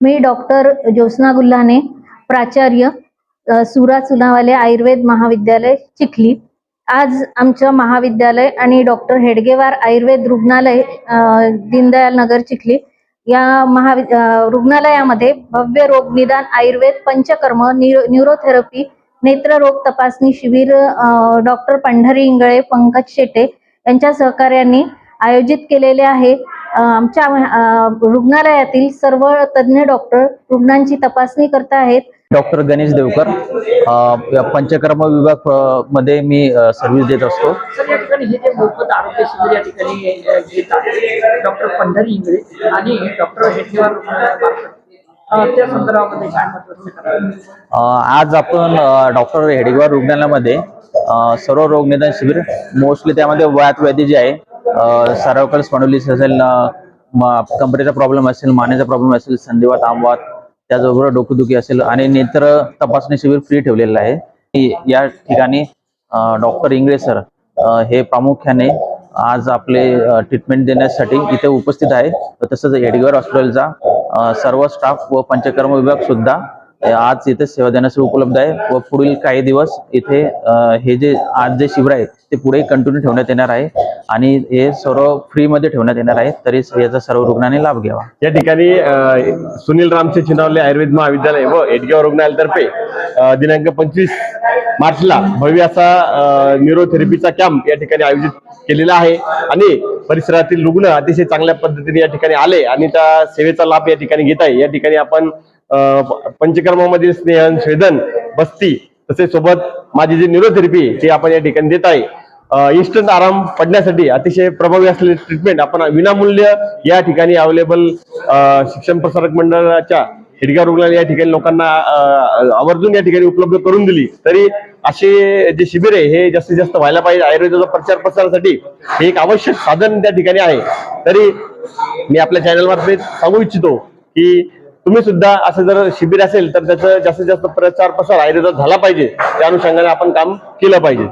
मी doctor Jyotsna Gulhane, प्राचार्य सुरा चुनावाले आयुर्वेद महाविद्यालय चिखली। आज आमच्या महाविद्यालय आणि डॉक्टर हेडगेवार आयुर्वेद रुग्णालय दीनदयाल नगर चिखली या रुग्णालयामध्ये भव्य रोग निदान आयुर्वेद पंचकर्म न्यूरोथेरपी नेत्ररोग तपासणी शिबिर डॉक्टर पंढरी इंगळे पंकज शेटे यांच्या सहकार्याने आयोजित केलेले आहे। आमच्या रुग्णालयातील सर्व तज्ञ डॉक्टर रुग्णांची तपासणी करत आहेत। डॉक्टर गणेश देवकर पंचकर्म विभाग मध्ये मी सर्व्हिस देत असतो। सर, या ठिकाणी हे जे मोफत आरोग्य शिबिर या ठिकाणी घेत आहेत डॉक्टर पंढरी इंगळे आणि डॉक्टर हेडगेवार त्या संदर्भामध्ये काय महत्त्वाचं आज आपण डॉक्टर हेडगेवार रुग्णालयामध्ये सर्व रोग निदान शिबिर मोस्टली त्यामध्ये वात व्याधी जी आहे सर्वाइकल स्पॉन्डिलिटिस असेल, कमरेचा प्रॉब्लेम असेल, मानेचा प्रॉब्लेम असेल, संधिवात आमवात, त्याचबरोबर डोकेदुखी असेल आणि नेत्र तपासणी शिबिर फ्री ठेवलेलं आहे। या ठिकाणी डॉक्टर इंगळे सर हे प्रामुख्याने आज आपले ट्रीटमेंट देण्यासाठी इथे उपस्थित आहे। तसंच हेडगेवार हॉस्पिटलचा सर्व स्टाफ व पंचकर्म विभाग सुद्धा आज इथे सेवा देण्यासाठी उपलब्ध आहे व पुढील काही दिवस इथे हे जे आज जे शिबिर आहे ते पुढे कंटिन्यू ठेवण्यात येणार आहे आणि हे सर्व फ्री मध्ये ठेवण्यात येणार आहे, तरी याचा सर्व रुग्णांनी लाभ घ्यावा। या ठिकाणी सुनील रामचे चिनावले आयुर्वेद महाविद्यालय व हेडगेवार रुग्णालयातर्फे दिनांक 25 मार्चला भव्य असा न्यूरोथेरपीचा कॅम्प या ठिकाणी आयोजित केलेला आहे आणि परिसरातील रुग्ण अतिशय चांगल्या पद्धतीने या ठिकाणी आले आणि त्या सेवेचा लाभ या ठिकाणी घेत आहे। या ठिकाणी आपण पंचकर्मामधील स्नेहन, स्वेदन, बस्ती तसेच सोबत माझी जी न्यूरोथेरपी ते आपण या ठिकाणी देत आहे। इन्स्टंट आराम पडण्यासाठी अतिशय प्रभावी असलेले ट्रीटमेंट आपण विनामूल्य या ठिकाणी अवेलेबल शिक्षण प्रसारक मंडळाच्या हेडगेवार रुग्णालय या ठिकाणी लोकांना आवर्जून या ठिकाणी उपलब्ध करून दिली। तरी असे जे शिबिर आहे हे जास्तीत जास्त व्हायला पाहिजे। आयुर्वेदाचा प्रचार प्रसारासाठी हे एक आवश्यक साधन त्या ठिकाणी आहे। तरी मी आपल्या चॅनल मार्फत सांगू इच्छितो की तुम्ही सुद्धा असं जर शिबिर असेल तर त्याचं जास्तीत जास्त प्रचार प्रसार आयुर्वेदात झाला पाहिजे, त्या अनुषंगाने आपण काम केलं पाहिजे।